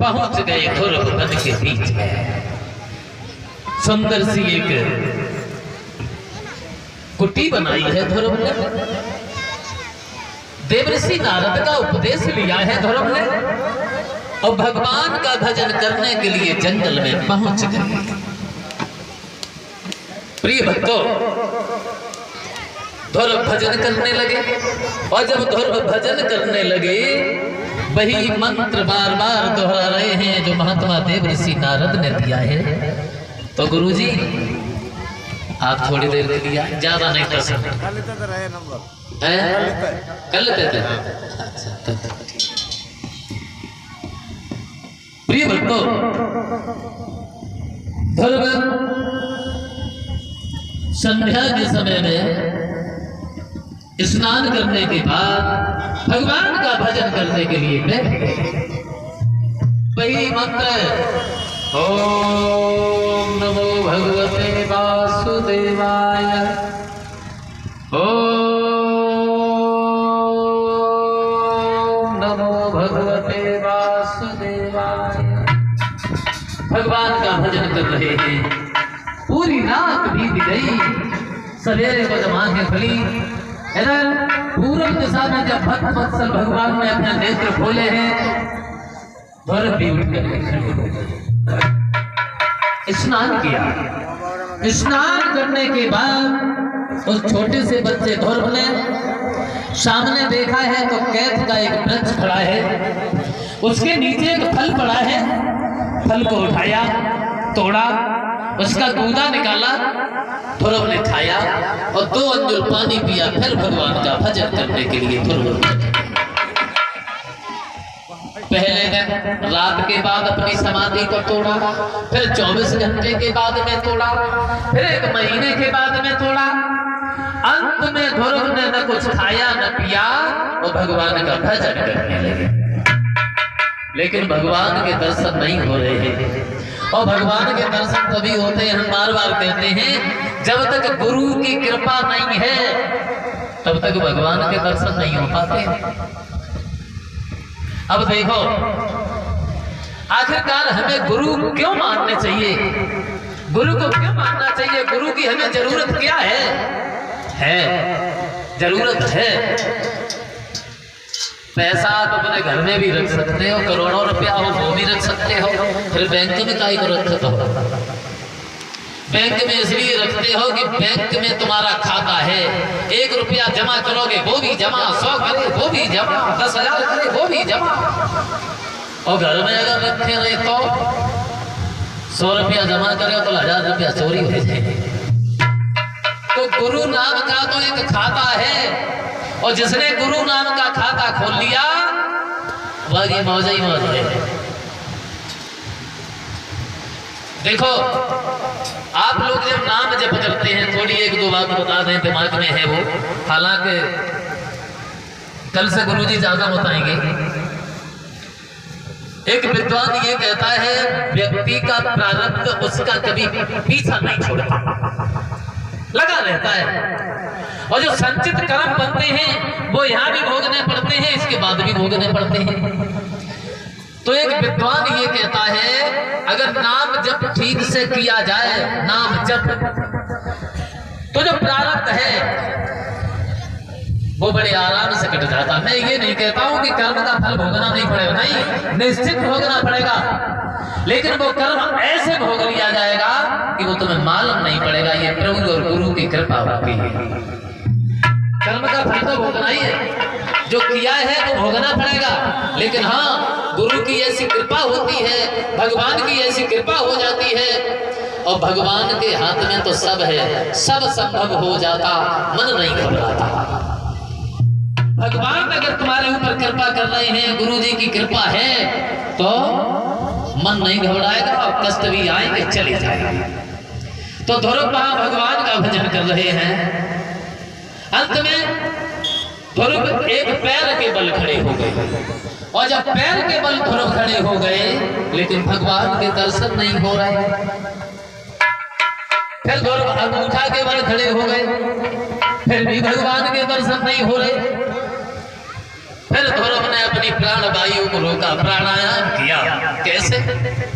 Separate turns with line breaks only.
पहुंच गए ध्रुव वन के बीच में। सुंदर सी एक कुटी बनाई है ध्रुव ने। देवर्षि नारद का उपदेश लिया है ध्रुव ने और भगवान का भजन करने के लिए जंगल में पहुंच गए। प्रिय भक्तों, ध्रुव भजन करने लगे और जब ध्रुव भजन करने लगे वही मंत्र बार बार दोहरा रहे हैं जो महात्मा देवर्षि नारद ने दिया है। तो गुरुजी आप थोड़ी देर के लिए, ज्यादा नहीं कर सकते, कर लेते थे। प्रिय भक्तों, ध्रुव संध्या के समय में स्नान करने के बाद भगवान का भजन करने के लिए बैठ गए। वही मंत्र ओम नमो भगवते वासुदेवाय, ओम नमो भगवते वासुदेवाय, भगवान का भजन कर रहे हैं। पूरी रात बीत गई, सवेरे को जब आंखें खुली, इधर पूरब दिशा में जब भक्त वत्सल भगवान ने अपने नेत्र खोले हैं, ध्रुव भी उठ कर स्नान किया। स्नान करने के बाद उस छोटे से बच्चे ध्रुव ने सामने देखा है तो कैथ का एक वृक्ष खड़ा है, उसके नीचे एक फल पड़ा है। फल को उठाया, तोड़ा, उसका गूदा निकाला, ध्रुव ने खाया और 2 अंजुल पानी पिया। फिर भगवान का भजन करने के लिए ध्रुव पहले दिन रात के बाद अपनी समाधि को तोड़ा, फिर 24 घंटे के बाद में तोड़ा, फिर 1 महीने के बाद में तोड़ा। अंत में ध्रुव ने न कुछ खाया न पिया, वो भगवान का भजन करने लगे। लेकिन भगवान के दर्शन नहीं हो रहे हैं और भगवान के दर्शन तभी होते हैं, हम बार बार कहते हैं, जब तक गुरु की कृपा नहीं है तब तक भगवान के दर्शन नहीं हो पाते। अब देखो, आखिरकार हमें गुरु क्यों मानने चाहिए, गुरु को क्यों मानना चाहिए, गुरु की हमें जरूरत क्या है जरूरत है। पैसा आप अपने घर में भी रख सकते हो, करोड़ों रुपया हो वो भी रख सकते हो, फिर बैंक में काहे को रखते हो? बैंक में इसलिए रखते हो कि बैंक में तुम्हारा खाता है, 1 रुपया जमा करोगे वो भी जमा, 100 करे वो भी जमा, 10,000 करे वो भी जमा। और घर में अगर रखे रहे तो 100 रुपया जमा करे तो 1000 रुपया चोरी हो जाए। तो गुरु नाम का तो एक खाता है और जिसने गुरु नाम का खाता खोल लिया वह मौज ही मौज है। देखो, आप लोग जब नाम जप करते हैं, थोड़ी 1-2 बात बता दें, दिमाग में है वो, हालांकि कल से गुरुजी ज्यादा बताएंगे। एक विद्वान ये कहता है, व्यक्ति का प्रारब्ध उसका कभी पीछा नहीं छोड़ता, लगा रहता है। और जो संचित कर्म बनते हैं वो यहाँ भी भोगने पड़ते हैं, इसके बाद भी भोगने पड़ते हैं। तो एक विद्वान ये कहता है, अगर नाम जप ठीक से किया जाए, नाम जप, तो जो प्रारब्ध है वो बड़े आराम से कट जाता। मैं ये नहीं कहता हूं कि कर्म का फल भोगना नहीं पड़ेगा, नहीं, निश्चित भोगना पड़ेगा, लेकिन वो कर्म ऐसे भोग लिया जाएगा कि वो तुम्हें मालूम नहीं पड़ेगा। ये प्रभु और गुरु की कृपा होती है। कर्म का फल तो भोगना ही है, जो किया है वो भोगना पड़ेगा, लेकिन हाँ, गुरु की ऐसी कृपा होती है, भगवान की ऐसी कृपा हो जाती है और भगवान के हाथ में तो सब है, सब संभव हो जाता, मन नहीं घबराता। भगवान अगर तुम्हारे ऊपर कृपा कर रहे हैं, गुरु जी की कृपा है, तो मन नहीं घबराएगा और कष्ट भी आएंगे, चले जाएंगे। तो ध्रुव भगवान का भजन कर रहे हैं। अंत में ध्रुव एक पैर के बल खड़े हो गए और जब पैर के बल ध्रुव खड़े हो गए, लेकिन भगवान के दर्शन नहीं हो रहे। फिर ध्रुव अंगूठा के बल खड़े हो गए, फिर भी भगवान के दर्शन नहीं हो रहे। फिर ध्रुव ने अपनी प्राण वायु को रोका, प्राणायाम किया। कैसे?